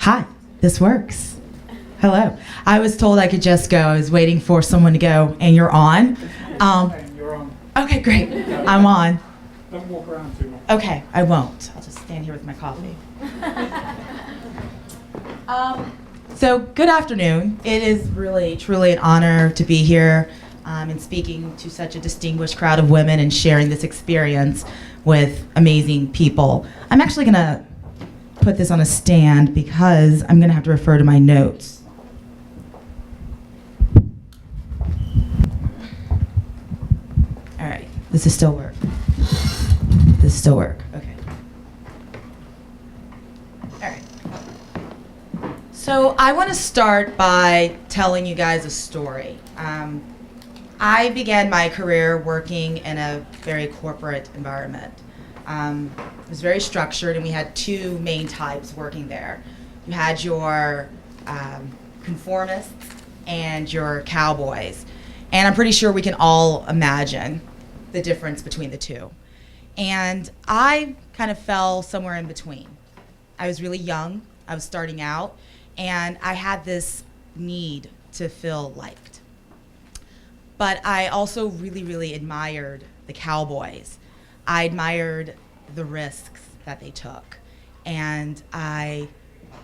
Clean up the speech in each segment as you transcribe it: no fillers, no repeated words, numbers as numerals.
Hi, this works. Hello. I was told I could just go. I was waiting for someone to go, and you're on. You're on. Okay, great. I'm on. Don't walk around too much. Okay, I won't. I'll just stand here with my coffee. So, good afternoon. It is really, truly an honor to be here and speaking to such a distinguished crowd of women and sharing this experience with amazing people. I'm actually going to put this on a stand because I'm going to have to refer to my notes. All right, does this still work? Does this still work? Okay. All right. So I want to start by telling you guys a story. I began my career working in a very corporate environment. It was very structured, and we had two main types working there. You had your conformists and your cowboys. And I'm pretty sure we can all imagine the difference between the two. And I kind of fell somewhere in between. I was really young, I was starting out, and I had this need to feel liked. But I also really, really admired the cowboys. I admired the risks that they took. And I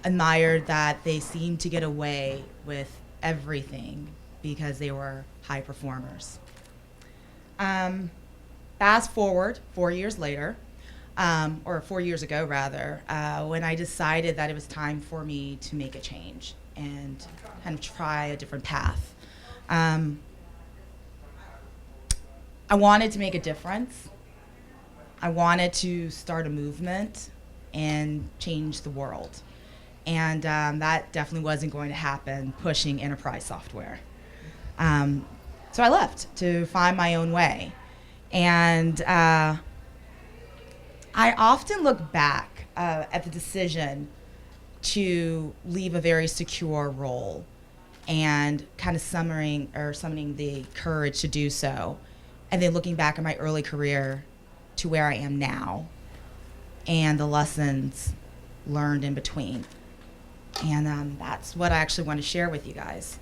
admired that they seemed to get away with everything because they were high performers. Fast forward 4 years later, or 4 years ago rather, when I decided that it was time for me to make a change and kind of try a different path. I wanted to make a difference. I wanted to start a movement and change the world. And that definitely wasn't going to happen pushing enterprise software. So I left to find my own way. And I often look back at the decision to leave a very secure role and kind of summoning the courage to do so. And then looking back at my early career to where I am now and the lessons learned in between. And that's what I actually want to share with you guys.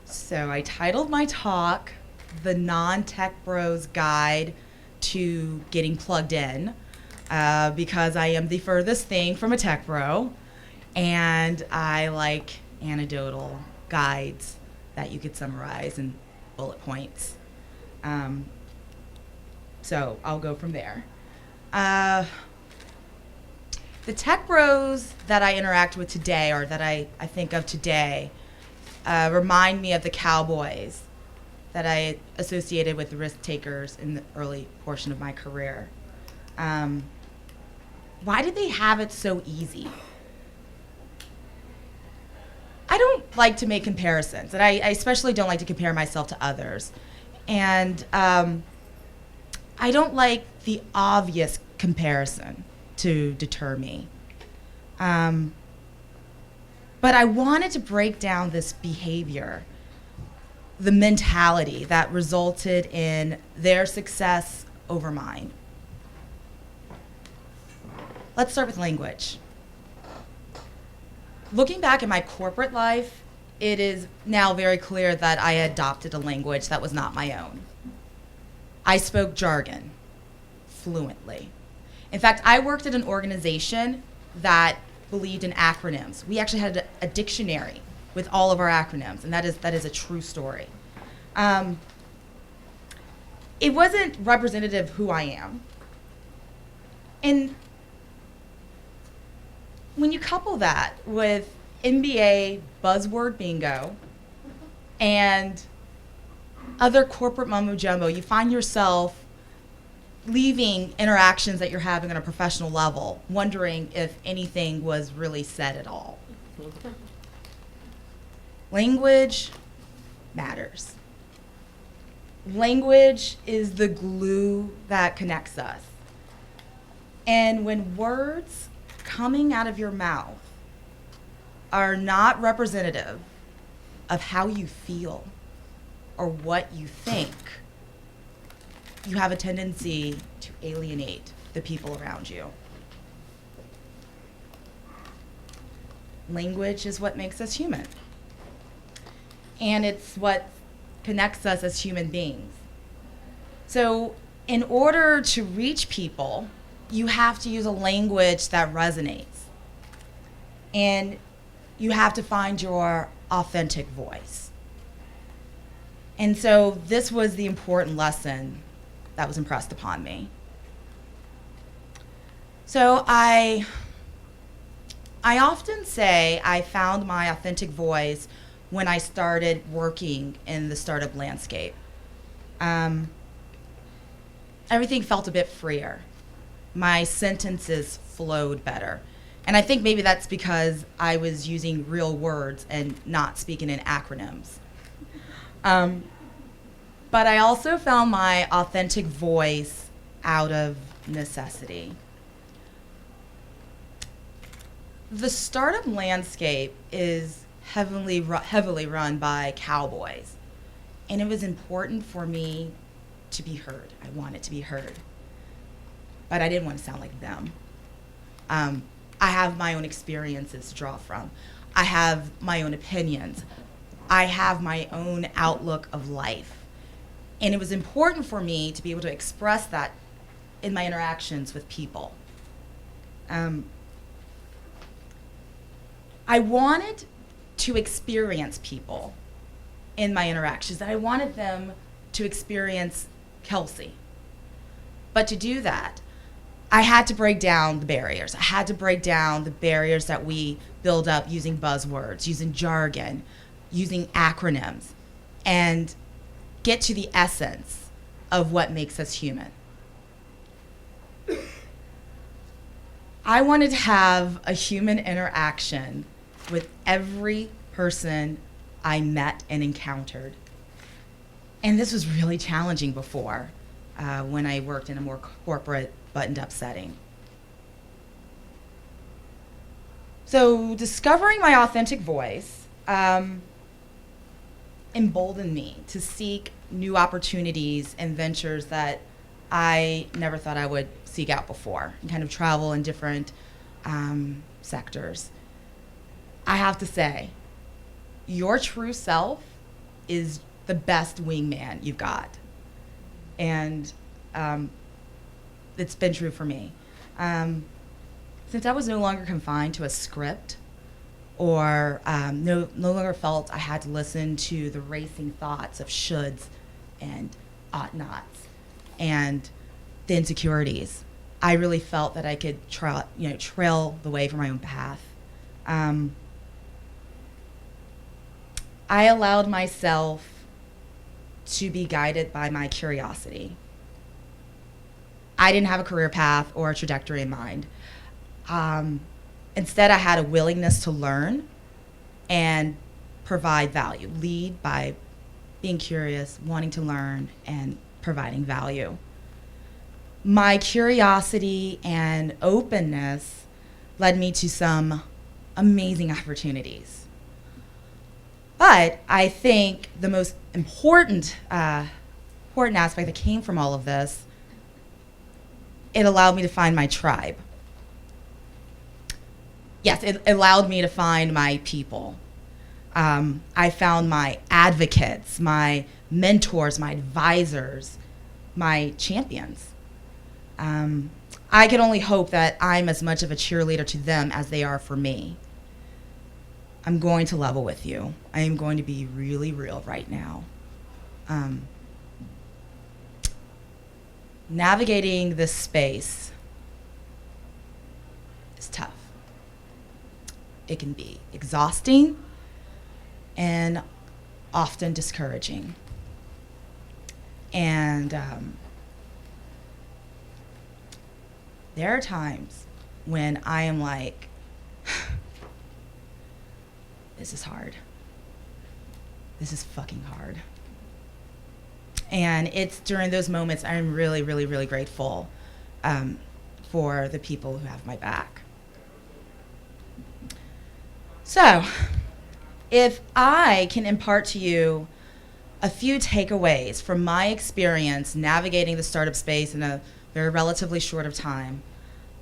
So I titled my talk, The Non-Tech Bros Guide to Getting Plugged In, because I am the furthest thing from a tech bro, and I like anecdotal guides that you could summarize in bullet points. So I'll go from there. The tech bros that I interact with today, or that I think of today, remind me of the cowboys that I associated with the risk takers in the early portion of my career. Why did they have it so easy? I don't like to make comparisons, and I especially don't like to compare myself to others. And I don't like the obvious comparison to deter me. But I wanted to break down this behavior, the mentality that resulted in their success over mine. Let's start with language. Looking back at my corporate life, it is now very clear that I adopted a language that was not my own. I spoke jargon fluently. In fact, I worked at an organization that believed in acronyms. We actually had a dictionary with all of our acronyms, and that is a true story. It wasn't representative of who I am. And when you couple that with MBA buzzword bingo and other corporate mumbo jumbo, you find yourself leaving interactions that you're having on a professional level, wondering if anything was really said at all. Language matters. Language is the glue that connects us. And when words coming out of your mouth are not representative of how you feel or what you think, you have a tendency to alienate the people around you. language is what makes us human. And it's what connects us as human beings. So in order to reach people, you have to use a language that resonates. And you have to find your authentic voice. And so this was the important lesson that was impressed upon me. So I often say I found my authentic voice when I started working in the startup landscape. Everything felt a bit freer. My sentences flowed better. And I think maybe that's because I was using real words and not speaking in acronyms. But I also found my authentic voice out of necessity. The startup landscape is heavily run by cowboys. And it was important for me to be heard. I wanted to be heard. But I didn't want to sound like them. I have my own experiences to draw from. I have my own opinions. I have my own outlook of life. And it was important for me to be able to express that in my interactions with people. I wanted to experience people in my interactions. I wanted them to experience Kelcey. But to do that, I had to break down the barriers. I had to break down the barriers that we build up using buzzwords, using jargon, using acronyms, and get to the essence of what makes us human. I wanted to have a human interaction with every person I met and encountered. And this was really challenging before when I worked in a more corporate, buttoned-up setting. So discovering my authentic voice emboldened me to seek new opportunities and ventures that I never thought I would seek out before, and kind of travel in different sectors. I have to say, your true self is the best wingman you've got. And it's been true for me. Since I was no longer confined to a script, or no longer felt I had to listen to the racing thoughts of shoulds and ought-nots and the insecurities, I really felt that I could trail the way for my own path. I allowed myself to be guided by my curiosity. I didn't have a career path or a trajectory in mind. Instead, I had a willingness to learn and provide value, lead by being curious, wanting to learn, and providing value. My curiosity and openness led me to some amazing opportunities. But I think the most important aspect that came from all of this, it allowed me to find my tribe. Yes, it allowed me to find my people. I found my advocates, my mentors, my advisors, my champions. I can only hope that I'm as much of a cheerleader to them as they are for me. I'm going to level with you. I am going to be really real right now. Navigating this space is tough. It can be exhausting and often discouraging. And there are times when I am like, this is hard. This is fucking hard. And it's during those moments I'm really, really, really grateful for the people who have my back. So, if I can impart to you a few takeaways from my experience navigating the startup space in a very relatively short of time,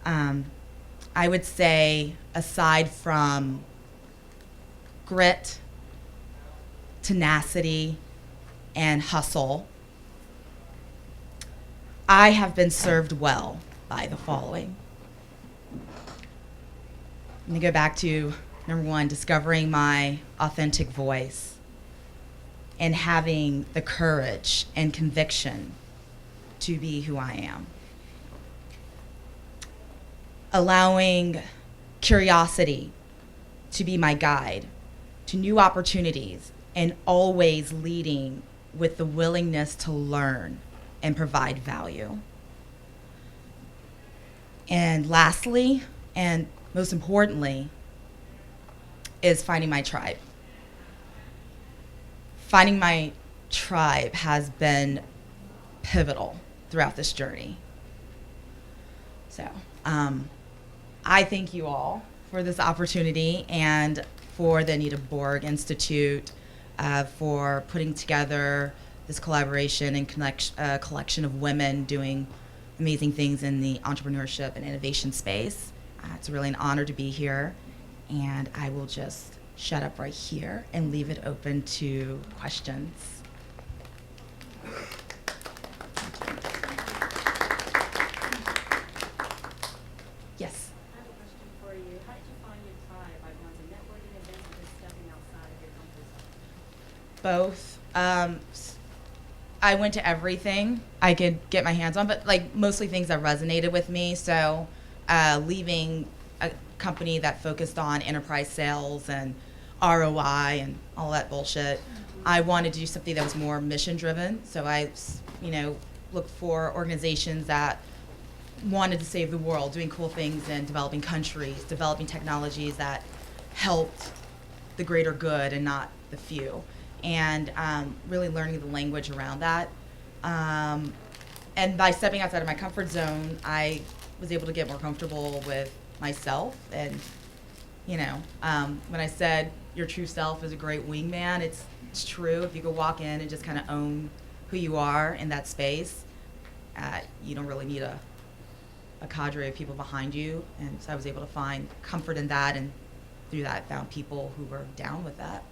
I would say, aside from grit, tenacity, and hustle, I have been served well by the following. Let me go back to number one, discovering my authentic voice and having the courage and conviction to be who I am. Allowing curiosity to be my guide to new opportunities and always leading with the willingness to learn and provide value. And lastly, and most importantly, is finding my tribe. Finding my tribe has been pivotal throughout this journey. So, I thank you all for this opportunity and for the Anita Borg Institute for putting together this collaboration and collection of women doing amazing things in the entrepreneurship and innovation space. It's really an honor to be here, and I will just shut up right here and leave it open to questions. Yes? I have a question for you. How did you find your tribe? By going to networking events or just stepping outside of your comfort zone? Both. I went to everything I could get my hands on, but like mostly things that resonated with me. So leaving a company that focused on enterprise sales and ROI and all that bullshit, I wanted to do something that was more mission driven. So I, looked for organizations that wanted to save the world, doing cool things in developing countries, developing technologies that helped the greater good and not the few. And really learning the language around that. And by stepping outside of my comfort zone, I was able to get more comfortable with myself. And, when I said your true self is a great wingman, it's true. If you could walk in and just kind of own who you are in that space, you don't really need a cadre of people behind you. And so I was able to find comfort in that, and through that found people who were down with that.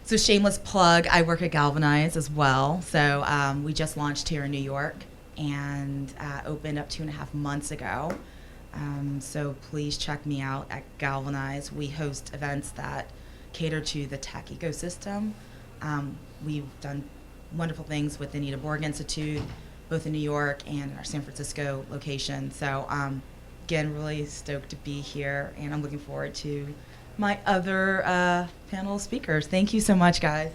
So shameless plug, I work at Galvanize as well. So we just launched here in New York and opened up 2.5 months ago. So please check me out at Galvanize. We host events that cater to the tech ecosystem. We've done wonderful things with the Anita Borg Institute, both in New York and our San Francisco location. So again, really stoked to be here, and I'm looking forward to my other panel speakers. Thank you so much, guys.